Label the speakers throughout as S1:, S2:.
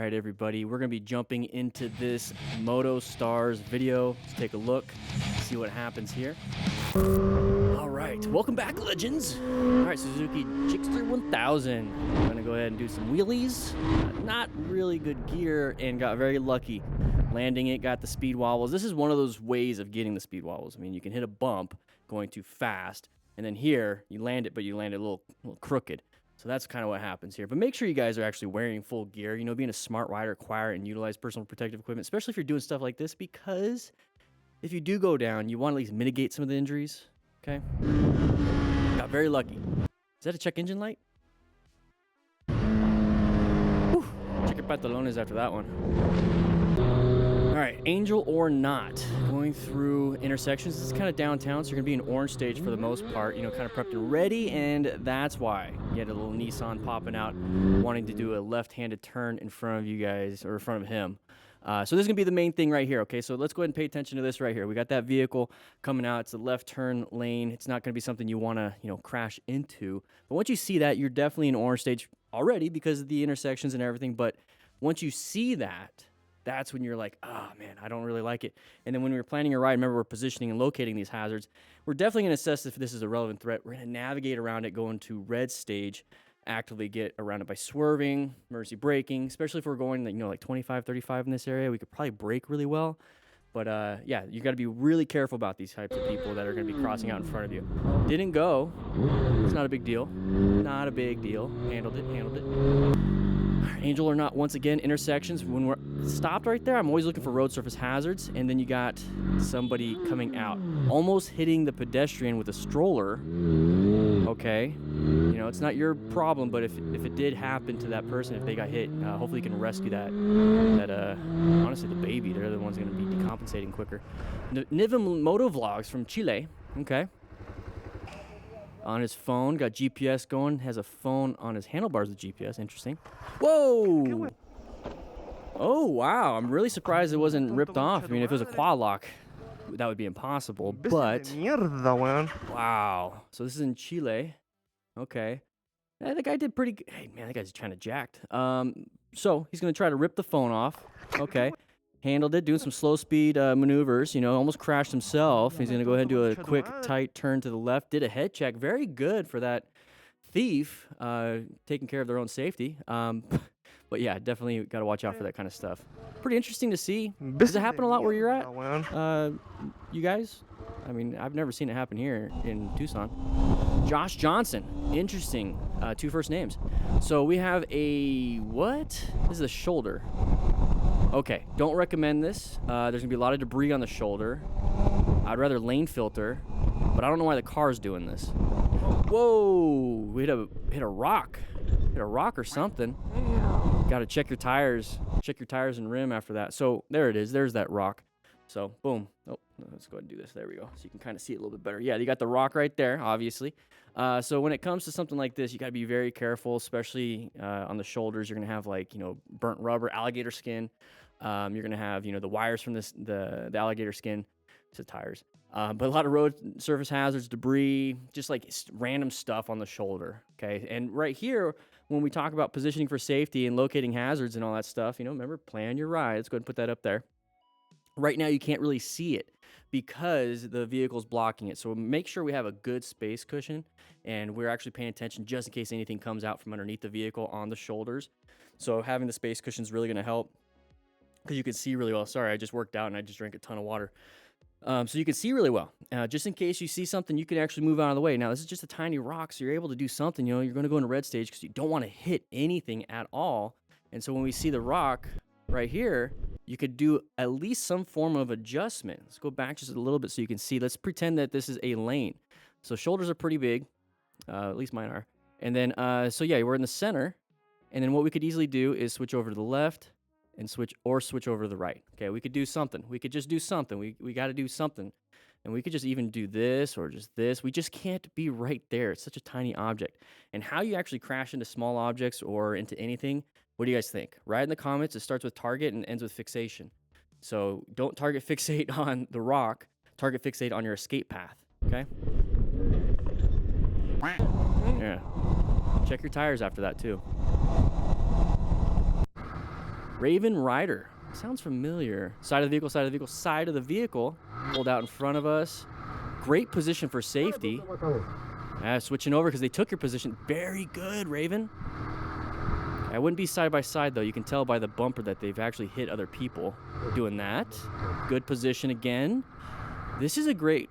S1: right, everybody, we're going to be jumping into this Moto Stars video. Let's take a look, see what happens here. All right, welcome back, legends. All right, Suzuki Gixxer 1000. I'm going to go ahead and do some wheelies. Not really good gear and got very lucky. Landing it, got the speed wobbles. This is one of those ways of getting the speed wobbles. I mean, you can hit a bump going too fast, and then here, you land it, but you land it a little crooked. So that's kind of what happens here. But make sure you guys are actually wearing full gear. You know, being a smart rider, acquire and utilize personal protective equipment, especially if you're doing stuff like this, because if you do go down, you want to at least mitigate some of the injuries, okay? Got very lucky. Is that a check engine light? Whew. Check your pantalones after that one. All right, angel or not, going through intersections. This is kind of downtown, so you're gonna be in orange stage for the most part, you know, kind of prepped and ready, and that's why you had a little Nissan popping out, wanting to do a left-handed turn in front of you guys, or in front of him. So this is gonna be the main thing right here, okay? So let's go ahead and pay attention to this right here. We got that vehicle coming out. It's a left turn lane. It's not gonna be something you wanna, you know, crash into. But once you see that, you're definitely in orange stage already because of the intersections and everything, but once you see that, that's when you're like, oh man, I don't really like it. And then when we were planning a ride, remember we're positioning and locating these hazards. We're definitely gonna assess if this is a relevant threat. We're gonna navigate around it, go into red stage, actively get around it by swerving, emergency braking, especially if we're going, you know, like 25, 35 in this area, we could probably brake really well. But yeah, you gotta be really careful about these types of people that are gonna be crossing out in front of you. Didn't go, it's not a big deal. Not a big deal, handled it. Angel or not, once again, intersections. When we're stopped right there, I'm always looking for road surface hazards, and then you got somebody coming out, almost hitting the pedestrian with a stroller. Okay, you know, it's not your problem, but if it did happen to that person, if they got hit, hopefully you can rescue that honestly, the baby, they're the ones going to be decompensating quicker. Nivim Moto Vlogs from Chile, okay. On his phone, got GPS going, has a phone on his handlebars with GPS, interesting. Whoa! Oh, wow, I'm really surprised it wasn't ripped off. I mean, if it was a quad lock, that would be impossible, but... Wow, so this is in Chile, okay. Yeah, the guy did pretty good. Hey, man, that guy's kind of jacked. So, he's gonna try to rip the phone off, okay. Handled it, doing some slow speed maneuvers, you know, almost crashed himself. He's going to go ahead and do a quick, tight turn to the left. Did a head check. Very good for that thief, taking care of their own safety. But yeah, definitely got to watch out for that kind of stuff. Pretty interesting to see. Does it happen a lot where you're at, you guys? I mean, I've never seen it happen here in Tucson. Josh Johnson. Interesting. Two first names. So we have a, what? This is a shoulder. Okay, don't recommend this. There's going to be a lot of debris on the shoulder. I'd rather lane filter, but I don't know why the car's doing this. Whoa, we hit a rock. Hit a rock or something. Got to check your tires. Check your tires and rim after that. So there it is. There's that rock. So boom. Oh, let's go ahead and do this. There we go. So you can kind of see it a little bit better. Yeah, you got the rock right there, obviously. So when it comes to something like this, you got to be very careful, especially on the shoulders. You're going to have, like, you know, burnt rubber, alligator skin. You're going to have, you know, the wires from the alligator skin to tires. But a lot of road surface hazards, debris, just like random stuff on the shoulder, okay? And right here, when we talk about positioning for safety and locating hazards and all that stuff, you know, remember, plan your ride. Let's go ahead and put that up there. Right now, you can't really see it because the vehicle's blocking it. So make sure we have a good space cushion, and we're actually paying attention just in case anything comes out from underneath the vehicle on the shoulders. So having the space cushion is really going to help because you can see really well. Sorry, I just worked out and I just drank a ton of water. So you can see really well. Just in case you see something, you can actually move out of the way. Now, this is just a tiny rock, so you're able to do something. You know, you're going to go into red stage because you don't want to hit anything at all. And so when we see the rock right here, you could do at least some form of adjustment. Let's go back just a little bit so you can see. Let's pretend that this is a lane. So shoulders are pretty big, at least mine are. And then, so yeah, we're in the center. And then what we could easily do is switch over to the left and switch over to the right. Okay, we could do something. We could just do something. We got to do something. And we could just even do this or just this. We just can't be right there. It's such a tiny object. And how you actually crash into small objects or into anything, what do you guys think? Write in the comments. It starts with target and ends with fixation. So don't target fixate on the rock. Target fixate on your escape path, okay? Yeah. Check your tires after that, too. Raven Rider. Sounds familiar. Side of the vehicle, side of the vehicle, side of the vehicle. Pulled out in front of us. Great position for safety. Switching over because they took your position. Very good, Raven. I wouldn't be side by side, though. You can tell by the bumper that they've actually hit other people doing that. Good position again. This is a great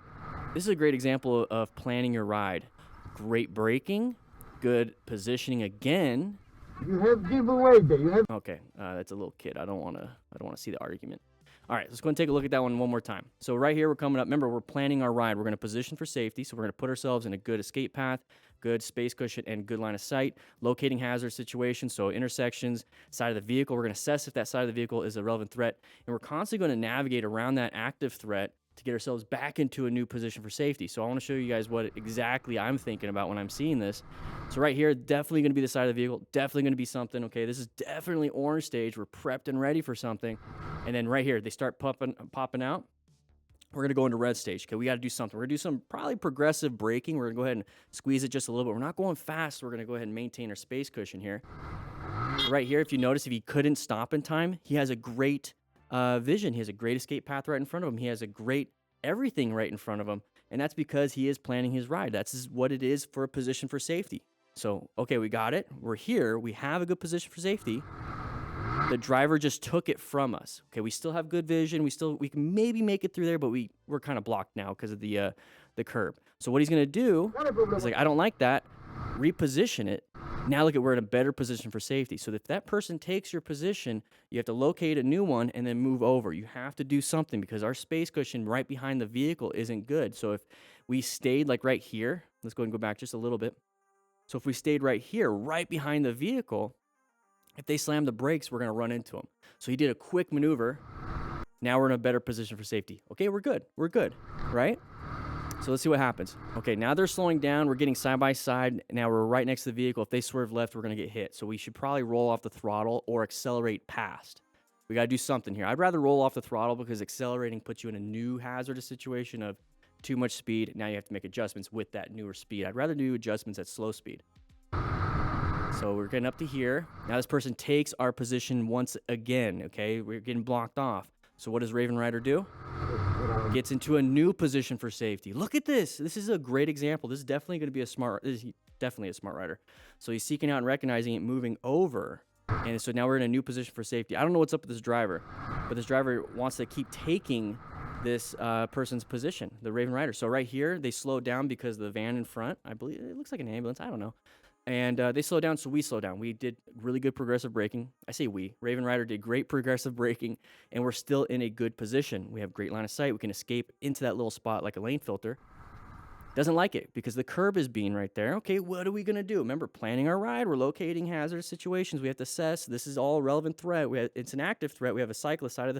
S1: example of planning your ride. Great braking. Good positioning again.
S2: You have giveaway there. You have.
S1: Okay, that's a little kid. I don't want to see the argument. All right, let's go and take a look at that one more time. So right here, we're coming up. Remember, we're planning our ride. We're going to position for safety. So we're going to put ourselves in a good escape path, good space cushion, and good line of sight. Locating hazard situations, so intersections, side of the vehicle. We're going to assess if that side of the vehicle is a relevant threat. And we're constantly going to navigate around that active threat to get ourselves back into a new position for safety. So I want to show you guys what exactly I'm thinking about when I'm seeing this. So right here, definitely going to be the side of the vehicle, definitely going to be something. Okay, this is definitely orange stage. We're prepped and ready for something. And then right here, they start popping out. We're going to go into red stage. Okay, we got to do something. We're going to do some probably progressive braking. We're going to go ahead and squeeze it just a little bit. We're not going fast. We're going to go ahead and maintain our space cushion here. Right here, if you notice, if he couldn't stop in time, he has a great vision. He has a great escape path right in front of him. He has a great everything right in front of him. And that's because he is planning his ride. That's what it is for a position for safety. So, okay, we got it. We're here. We have a good position for safety. The driver just took it from us. Okay, we still have good vision. We can maybe make it through there, but we're kind of blocked now because of the curb. So what he's going to do is like, I don't like that. Reposition it. Now look at, we're in a better position for safety. So if that person takes your position, you have to locate a new one and then move over. You have to do something because our space cushion right behind the vehicle isn't good. So if we stayed like right here, let's go ahead and go back just a little bit. So if we stayed right here, right behind the vehicle, if they slam the brakes, we're going to run into them. So he did a quick maneuver. Now we're in a better position for safety. Okay, we're good. We're good, right? So let's see what happens. Okay, now they're slowing down. We're getting side by side. Now we're right next to the vehicle. If they swerve left, we're going to get hit. So we should probably roll off the throttle or accelerate past. We got to do something here. I'd rather roll off the throttle because accelerating puts you in a new hazardous situation of too much speed. Now you have to make adjustments with that newer speed. I'd rather do adjustments at slow speed. So we're getting up to here. Now this person takes our position once again, okay? We're getting blocked off. So what does Raven Rider do? Gets into a new position for safety. Look at this. This is a great example. This is definitely going to be definitely a smart rider. So he's seeking out and recognizing it, moving over. And so now we're in a new position for safety. I don't know what's up with this driver, but this driver wants to keep taking this person's position, the Raven Rider. So right here, they slowed down because the van in front, I believe, it looks like an ambulance. I don't know. And they slowed down, so we slowed down. We did really good progressive braking. I say we. Raven Rider did great progressive braking, and we're still in a good position. We have great line of sight. We can escape into that little spot like a lane filter. Doesn't like it because the curb is being right there. Okay, what are we going to do? Remember, planning our ride. We're locating hazardous situations. We have to assess. This is all a relevant threat. It's an active threat. We have a cyclist, side of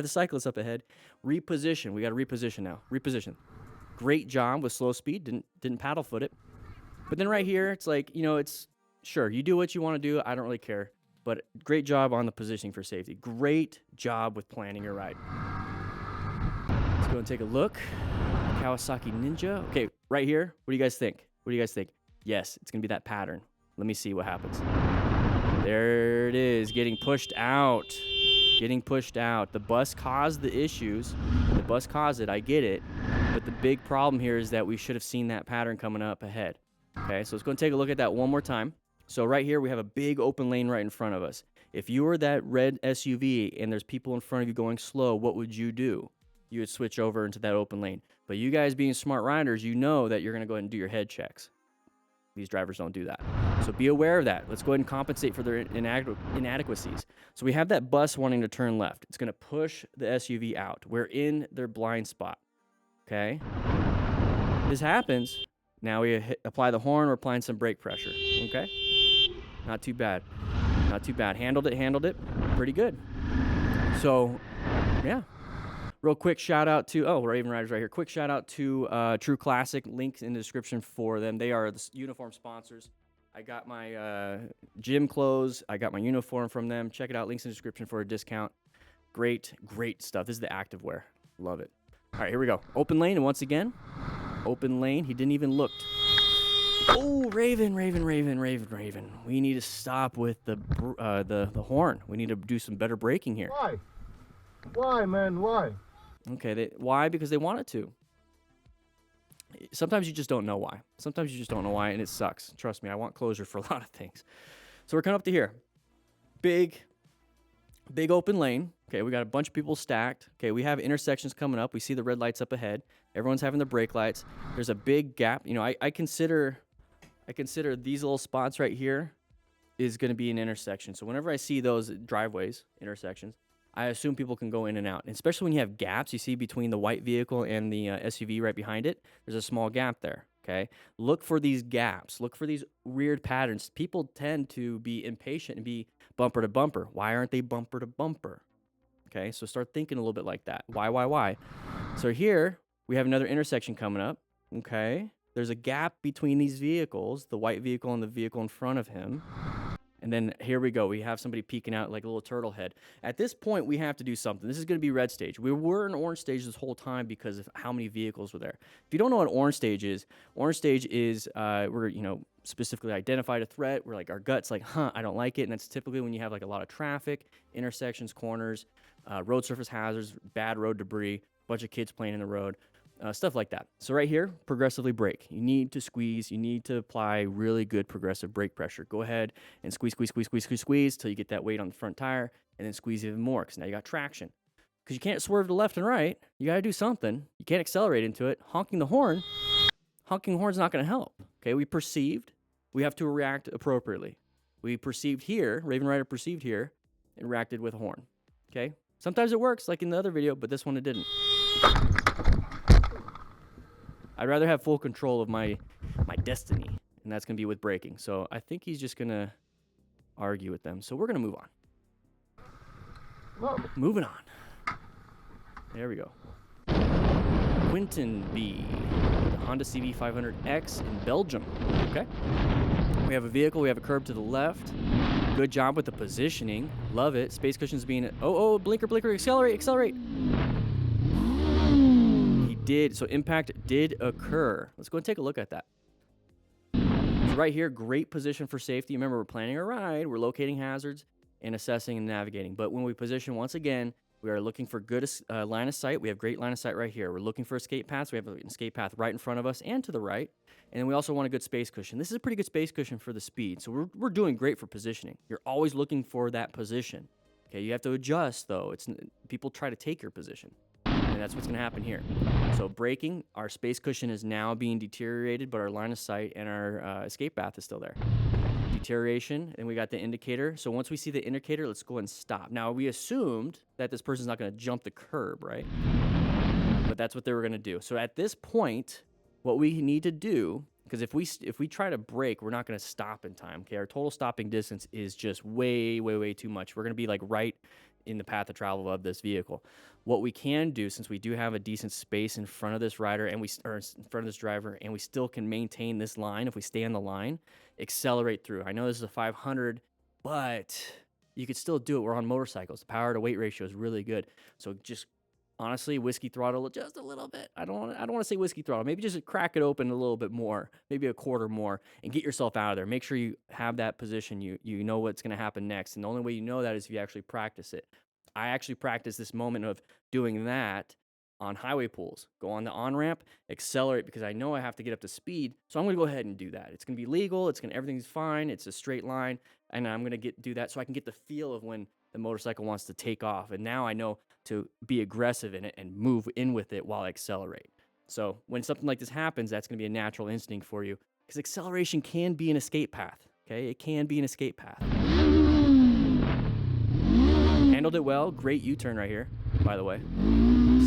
S1: the cyclist up ahead. Reposition. We got to reposition now. Reposition. Great job with slow speed. Didn't paddle foot it. But then right here, it's like, you know, it's sure, you do what you want to do. I don't really care. But great job on the positioning for safety. Great job with planning your ride. Let's go and take a look. Kawasaki Ninja. Okay, right here. What do you guys think? What do you guys think? Yes, it's going to be that pattern. Let me see what happens. There it is. Getting pushed out. Getting pushed out. The bus caused the issues. The bus caused it. I get it. But the big problem here is that we should have seen that pattern coming up ahead. Okay, so let's go and take a look at that one more time. So right here, we have a big open lane right in front of us. If you were that red SUV and there's people in front of you going slow, what would you do? You would switch over into that open lane. But you guys being smart riders, you know that you're going to go ahead and do your head checks. These drivers don't do that. So be aware of that. Let's go ahead and compensate for their inadequacies. So we have that bus wanting to turn left. It's going to push the SUV out. We're in their blind spot. Okay? This happens. Now we apply the horn. We're applying some brake pressure. Okay? Not too bad. Not too bad. Handled it. Pretty good. So, yeah. Real quick shout out to, Raven Rider's right here. Quick shout out to True Classic. Links in the description for them. They are the uniform sponsors. I got my gym clothes. I got my uniform from them. Check it out. Links in the description for a discount. Great stuff. This is the active wear. Love it. All right, here we go. Open lane, and once again, open lane. He didn't even look. Oh, Raven. We need to stop with the horn. We need to do some better braking here.
S2: Why? Why, man? Why?
S1: Okay, why? Because they wanted to. Sometimes you just don't know why. Sometimes you just don't know why, and it sucks. Trust me, I want closure for a lot of things. So we're coming up to here. Big open lane. Okay, we got a bunch of people stacked. Okay, we have intersections coming up. We see the red lights up ahead. Everyone's having the brake lights. There's a big gap. You know, I consider these little spots right here is going to be an intersection. So whenever I see those driveways, intersections, I assume people can go in and out. And especially when you have gaps, you see between the white vehicle and the SUV right behind it, there's a small gap there, okay? Look for these gaps. Look for these weird patterns. People tend to be impatient and be bumper to bumper. Why aren't they bumper to bumper? Okay, so start thinking a little bit like that. Why? So here, we have another intersection coming up, okay? There's a gap between these vehicles, the white vehicle and the vehicle in front of him. And then here we go. We have somebody peeking out like a little turtle head. At this point, we have to do something. This is going to be red stage. We were in orange stage this whole time because of how many vehicles were there. If you don't know what orange stage is we're, you know, specifically identified a threat. We're like, our gut's like, I don't like it. And that's typically when you have like a lot of traffic, intersections, corners, road surface hazards, bad road debris, bunch of kids playing in the road. Stuff like that. So right here, progressively brake. You need to squeeze. You need to apply really good progressive brake pressure. Go ahead and squeeze till you get that weight on the front tire, and then squeeze even more because now you got traction. Because you can't swerve to left and right. You got to do something. You can't accelerate into it. Honking the horn's not going to help. Okay, we perceived. We have to react appropriately. We perceived here, Raven Rider perceived here, and reacted with a horn. Okay? Sometimes it works, like in the other video, but this one it didn't. I'd rather have full control of my destiny, and that's going to be with braking. So I think he's just going to argue with them. So we're going to move on.
S2: Well,
S1: Moving on. There we go. Quinton B, the Honda CB500X in Belgium. Okay. We have a vehicle. We have a curb to the left. Good job with the positioning. Love it. Space cushion's being... Oh, blinker. Accelerate. So impact did occur. Let's go and take a look at that. So right here, great position for safety. Remember, we're planning a ride. We're locating hazards and assessing and navigating. But when we position, once again, we are looking for good line of sight. We have great line of sight right here. We're looking for escape paths. We have an escape path right in front of us and to the right. And then we also want a good space cushion. This is a pretty good space cushion for the speed. So we're doing great for positioning. You're always looking for that position. Okay, you have to adjust, though. People try to take your position. And that's what's going to happen here. So braking, our space cushion is now being deteriorated, but our line of sight and our escape path is still there. Deterioration, and we got the indicator. So once we see the indicator, let's go and stop. Now, we assumed that this person's not going to jump the curb, right? But that's what they were going to do. So at this point, what we need to do, because if we try to brake, we're not going to stop in time. Okay, our total stopping distance is just way too much. We're going to be like right in the path of travel of this vehicle. What we can do, since we do have a decent space in front of this rider and in front of this driver, and we still can maintain this line, if we stay on the line, accelerate through. I know this is a 500, but you could still do it. We're on motorcycles. The power to weight ratio is really good. So just honestly, whiskey throttle just a little bit. I don't want to say whiskey throttle. Maybe just crack it open a little bit more, maybe a quarter more, and get yourself out of there. Make sure you have that position. You know what's going to happen next, and the only way you know that is if you actually practice it. I actually practice this moment of doing that on highway pools. Go on the on-ramp, accelerate, because I know I have to get up to speed, so I'm going to go ahead and do that. It's going to be legal. Everything's fine. It's a straight line, and I'm going to do that so I can get the feel of when the motorcycle wants to take off, and now I know to be aggressive in it and move in with it while I accelerate. So when something like this happens, that's going to be a natural instinct for you, because acceleration can be an escape path. Okay, it can be an escape path. Handled it well. Great U-turn right here, by the way.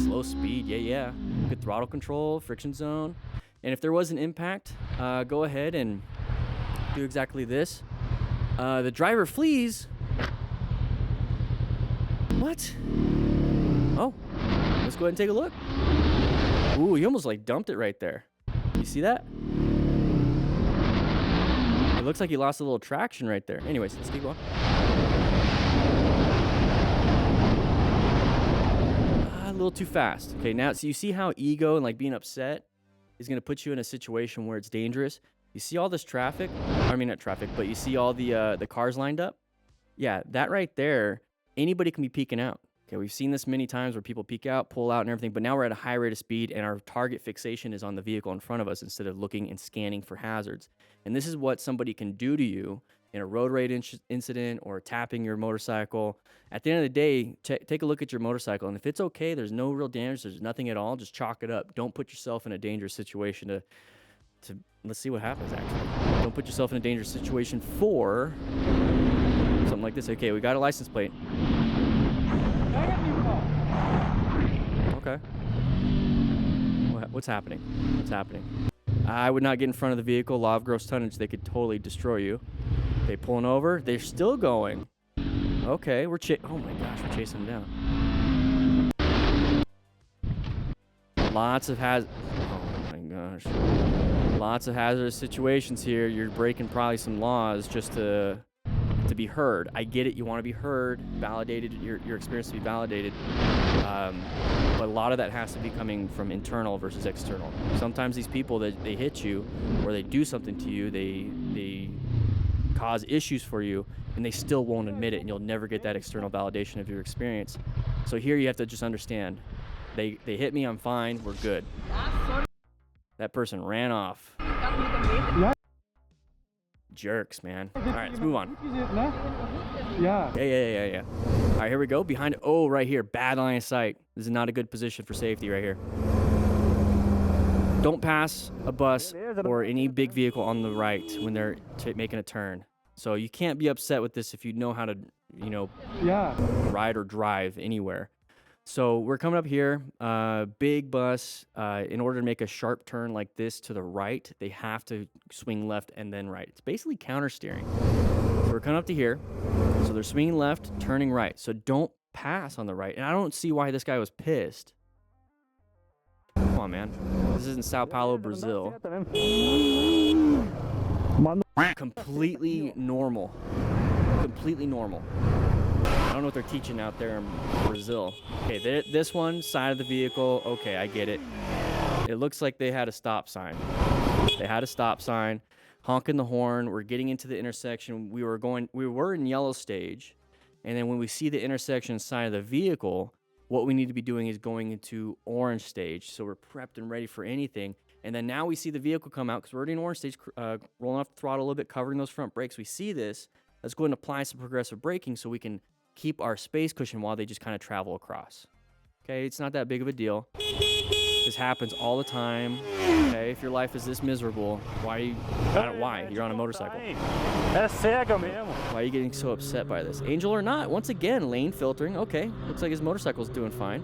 S1: Slow speed, yeah. Good throttle control, friction zone. And if there was an impact, go ahead and do exactly this. The driver flees. What? Oh, let's go ahead and take a look. Ooh, he almost like dumped it right there. You see that? It looks like he lost a little traction right there. Anyways, let's keep going. A little too fast. Okay, now, so you see how ego and like being upset is going to put you in a situation where it's dangerous. You see all this traffic? I mean, not traffic, but you see all the cars lined up? Yeah, that right there, anybody can be peeking out. Okay, we've seen this many times where people peek out, pull out and everything, but now we're at a high rate of speed and our target fixation is on the vehicle in front of us instead of looking and scanning for hazards. And this is what somebody can do to you in a road rage incident or tapping your motorcycle. At the end of the day, take a look at your motorcycle. And if it's okay, there's no real damage, there's nothing at all, just chalk it up. Don't put yourself in a dangerous situation to let's see what happens actually. Don't put yourself in a dangerous situation for something like this. Okay, we got a license plate. Okay. What's happening? What's happening? I would not get in front of the vehicle. Law of gross tonnage, they could totally destroy you. Okay, pulling over. They're still going. Okay, oh my gosh, we're chasing them down. Lots of oh my gosh. Lots of hazardous situations here. You're breaking probably some laws just to be heard. I get it. You want to be heard, validated, your experience to be validated. But a lot of that has to be coming from internal versus external. Sometimes these people that they hit you or they do something to you, they cause issues for you and they still won't admit it, and you'll never get that external validation of your experience. So here you have to just understand, they hit me, I'm fine, we're good. That person ran off. Jerks, man. All right, let's move on. Yeah. All right, here we go. Behind it. Oh, right here. Bad line of sight. This is not a good position for safety right here. Don't pass a bus or any big vehicle on the right when they're making a turn. So you can't be upset with this if you know how to, ride or drive anywhere. So we're coming up here, big bus. In order to make a sharp turn like this to the right, they have to swing left and then right. It's basically counter steering. So we're coming up to here. So they're swinging left, turning right. So don't pass on the right. And I don't see why this guy was pissed. Come on, man. This isn't Sao Paulo, Brazil. Completely normal. Completely normal. I don't know what they're teaching out there in Brazil. Okay, this one, side of the vehicle, okay, I get it. It looks like they had a stop sign. They had a stop sign, honking the horn. We're getting into the intersection. We were in yellow stage, and then when we see the intersection side of the vehicle, what we need to be doing is going into orange stage. So we're prepped and ready for anything. And then now we see the vehicle come out because we're already in orange stage, rolling off the throttle a little bit, covering those front brakes. We see this. Let's go and apply some progressive braking so we can keep our space cushion while they just kind of travel across. Okay, it's not that big of a deal. This happens all the time. Okay, if your life is this miserable, why? You're on a motorcycle. Why are you getting so upset by this? Angel or not, once again, lane filtering. Okay, looks like his motorcycle's doing fine.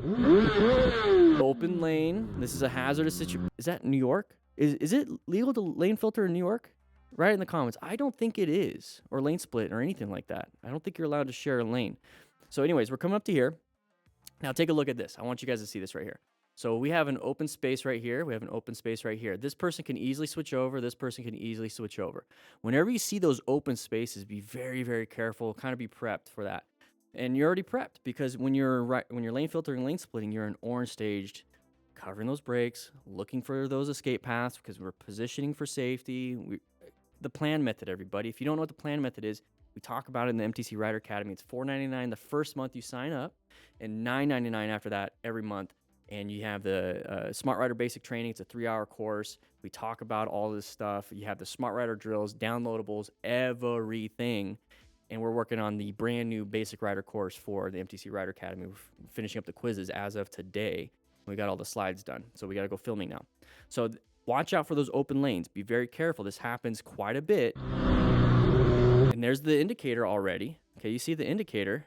S1: Open lane. This is a hazardous situation. Is that New York? Is it legal to lane filter in New York? Write in the comments. I don't think it is, or lane split or anything like that. I don't think you're allowed to share a lane. So anyways, we're coming up to here. Now take a look at this. I want you guys to see this right here. So we have an open space right here. We have an open space right here. This person can easily switch over. This person can easily switch over. Whenever you see those open spaces, be very, very careful. Kind of be prepped for that. And you're already prepped because when you're lane filtering, lane splitting, you're in orange staged, covering those brakes, looking for those escape paths because we're positioning for safety. The plan method, everybody. If you don't know what the plan method is, we talk about it in the MTC Rider Academy. It's $4.99 the first month you sign up, and $9.99 after that every month. And you have the Smart Rider Basic Training. It's a 3-hour course. We talk about all this stuff. You have the Smart Rider drills, downloadables, everything. And we're working on the brand new Basic Rider course for the MTC Rider Academy. We're finishing up the quizzes as of today. We got all the slides done, so we got to go filming now. So watch out for those open lanes. Be very careful. This happens quite a bit. And there's the indicator already. Okay, you see the indicator.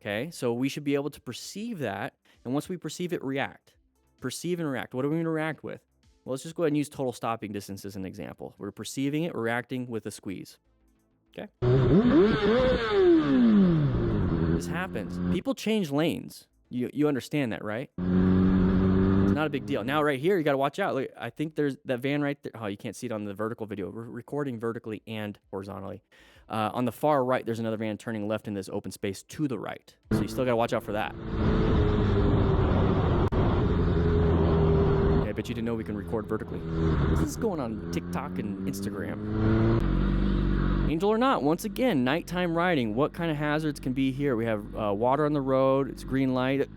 S1: Okay, so we should be able to perceive that. And once we perceive it, react. Perceive and react. What are we going to react with? Well, let's just go ahead and use total stopping distance as an example. We're perceiving it, we're reacting with a squeeze. Okay? This happens. People change lanes. You understand that, right? It's not a big deal. Now, right here, you got to watch out. Look, I think there's that van right there. Oh, you can't see it on the vertical video. We're recording vertically and horizontally. On the far right, there's another van turning left in this open space to the right. So you still got to watch out for that. Okay, I bet you didn't know we can record vertically. This is going on TikTok and Instagram. Angel or not, once again, nighttime riding. What kind of hazards can be here? We have water on the road. It's green light.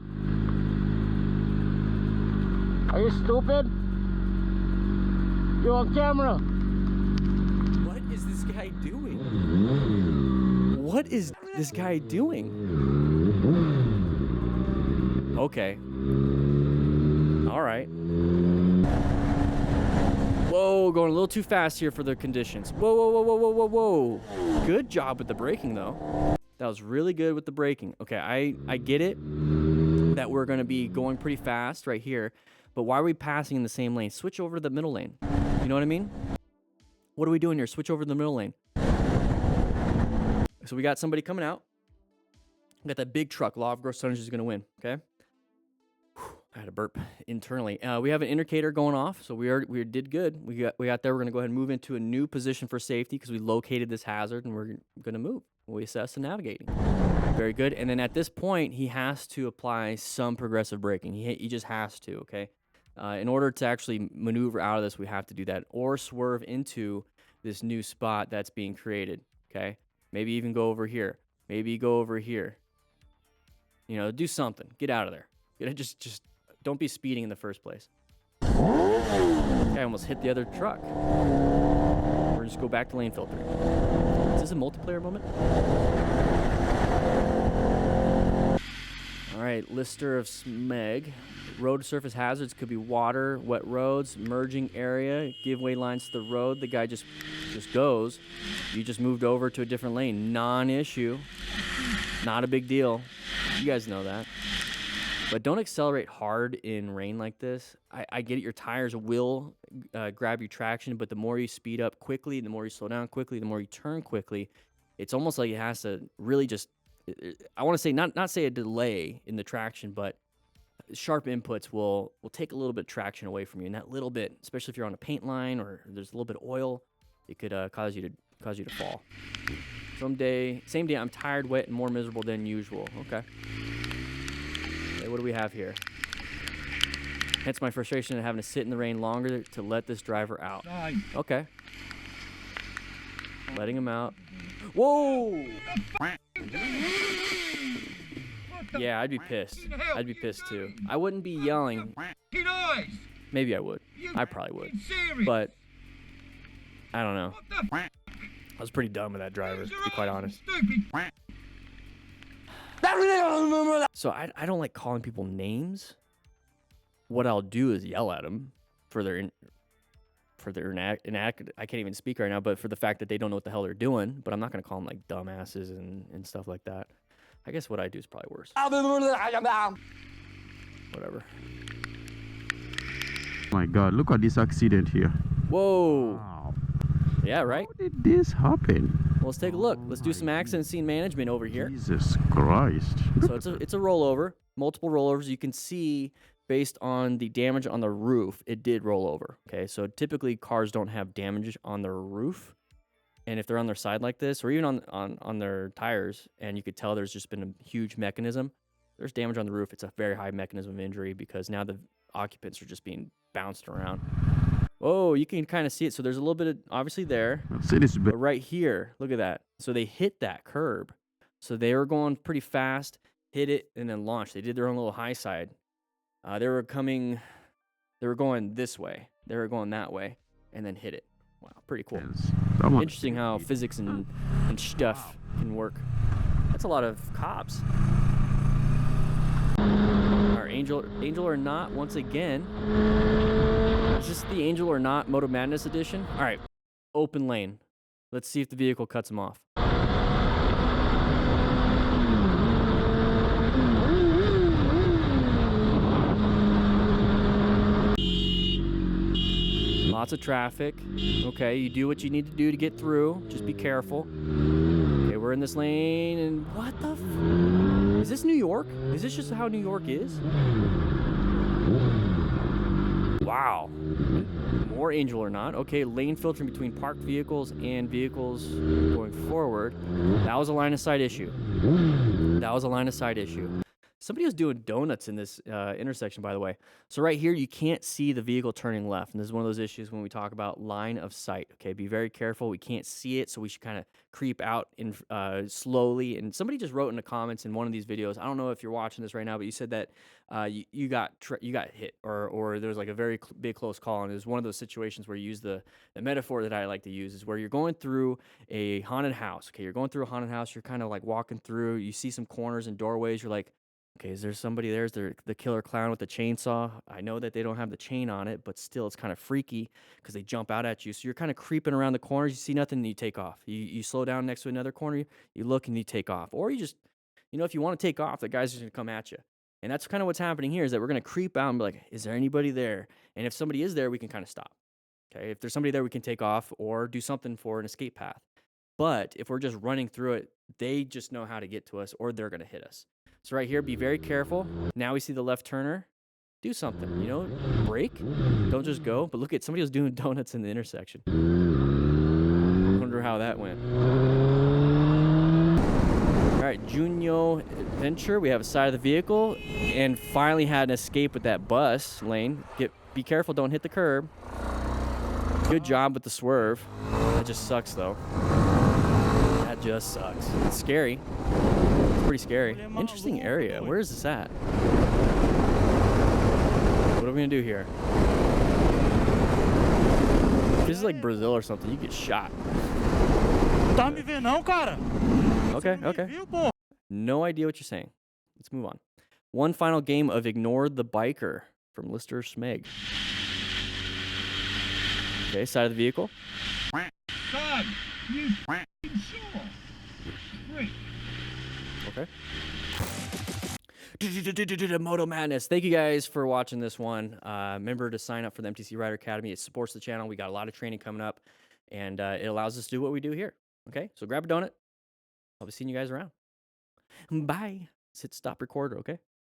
S2: Are you stupid? You're on camera.
S1: What is this guy doing? What is this guy doing? Okay. All right. Whoa, going a little too fast here for the conditions. Whoa, whoa, whoa, whoa, whoa, whoa, whoa. Good job with the braking, though. That was really good with the braking. Okay, I get it that we're going to be going pretty fast right here, but why are we passing in the same lane? Switch over to the middle lane. You know what I mean? What are we doing here? Switch over to the middle lane. So we got somebody coming out. We got that big truck. Law of gross tonnage is going to win, okay? I had a burp internally. We have an indicator going off, so we did good. We got there. We're going to go ahead and move into a new position for safety because we located this hazard, and we're going to move. We assess and navigating. Very good. And then at this point, he has to apply some progressive braking. He just has to, okay? In order to actually maneuver out of this, we have to do that or swerve into this new spot that's being created, okay? Maybe even go over here. Maybe go over here. You know, do something. Get out of there. Just don't be speeding in the first place. I almost hit the other truck. We're gonna just go back to lane filtering. Is this a multiplayer moment? All right, lister of SMEG. Road surface hazards could be water, wet roads, merging area, giveaway lines to the road. The guy just goes. You just moved over to a different lane. Non-issue. Not a big deal. You guys know that. But don't accelerate hard in rain like this. I get it. Your tires will grab your traction, but the more you speed up quickly, the more you slow down quickly, the more you turn quickly, it's almost like it has to really just, I want to say, not say a delay in the traction, but sharp inputs will take a little bit of traction away from you. And that little bit, especially if you're on a paint line or there's a little bit of oil, it could cause you to fall. Same day, I'm tired, wet, and more miserable than usual. Okay, what do we have here? Hence my frustration of having to sit in the rain longer to let this driver out. Okay. Letting him out. Whoa! Yeah, I'd be pissed. I'd be pissed too. I wouldn't be yelling. Maybe I would. I probably would. But I don't know. I was pretty dumb with that driver, to be quite honest. So I don't like calling people names. What I'll do is yell at them for their inaccurate. I can't even speak right now, but for the fact that they don't know what the hell they're doing. But I'm not gonna call them like dumbasses and stuff like that. I guess what I do is probably worse. Whatever.
S3: My God, look at this accident here.
S1: Whoa.
S3: Wow.
S1: Yeah, right?
S3: How did this happen?
S1: Well, let's take a look. Let's do some accident scene management over here.
S3: Jesus Christ.
S1: So it's a rollover, multiple rollovers. You can see based on the damage on the roof, it did roll over. Okay, so typically cars don't have damage on their roof. And if they're on their side like this, or even on their tires, and you could tell there's just been a huge mechanism, there's damage on the roof. It's a very high mechanism of injury because now the occupants are just being bounced around. Oh, you can kind of see it. So there's a little bit of, obviously there, but right here, look at that. So they hit that curb. So they were going pretty fast, hit it, and then launched. They did their own little high side. They were going this way. They were going that way, and then hit it. Wow, pretty cool. Interesting how physics and stuff can work. That's a lot of cops. Our Angel or Not, once again. Is this the Angel or Not Moto Madness edition? All right, open lane. Let's see if the vehicle cuts him off. Lots of traffic. Okay, you do what you need to do to get through. Just be careful. Okay, we're in this lane, and what the is this New York? Is this just how New York is? Wow. More Angel or Not. Okay, lane filtering between parked vehicles and vehicles going forward. That was a line of sight issue. Somebody was doing donuts in this intersection, by the way. So right here, you can't see the vehicle turning left. And this is one of those issues when we talk about line of sight. Okay, be very careful. We can't see it, so we should kind of creep out in slowly. And somebody just wrote in the comments in one of these videos. I don't know if you're watching this right now, but you said that you got hit, or there was like a very big close call. And it was one of those situations where you use the metaphor that I like to use is where you're going through a haunted house. Okay, you're going through a haunted house. You're kind of like walking through. You see some corners and doorways. You're like, okay, is there somebody there? Is there the killer clown with the chainsaw? I know that they don't have the chain on it, but still it's kind of freaky because they jump out at you. So you're kind of creeping around the corners. You see nothing and you take off. You slow down next to another corner, you look and you take off. Or you just, if you want to take off, the guy's just going to come at you. And that's kind of what's happening here is that we're going to creep out and be like, is there anybody there? And if somebody is there, we can kind of stop. Okay, if there's somebody there, we can take off or do something for an escape path. But if we're just running through it, they just know how to get to us or they're going to hit us. So right here, be very careful. Now we see the left turner. Do something, brake. Don't just go. But look at somebody was doing donuts in the intersection. Wonder how that went. All right, Junio Adventure. We have a side of the vehicle and finally had an escape with that bus lane. Be careful, don't hit the curb. Good job with the swerve. That just sucks though. That just sucks. It's scary. Pretty scary. Interesting area. Where is this at? What are we gonna do here? If this is like Brazil or something, you get shot. Okay. No idea what you're saying. Let's move on. One final game of Ignore the Biker from Lister Smeg. Okay, side of the vehicle.
S2: God, you sure. Great.
S1: Okay. Moto Madness. Thank you guys for watching this one. Remember to sign up for the MTC Rider Academy. It supports the channel. We got a lot of training coming up, and it allows us to do what we do here. Okay, so grab a donut. I'll be seeing you guys around. Bye. Hit stop recorder, okay?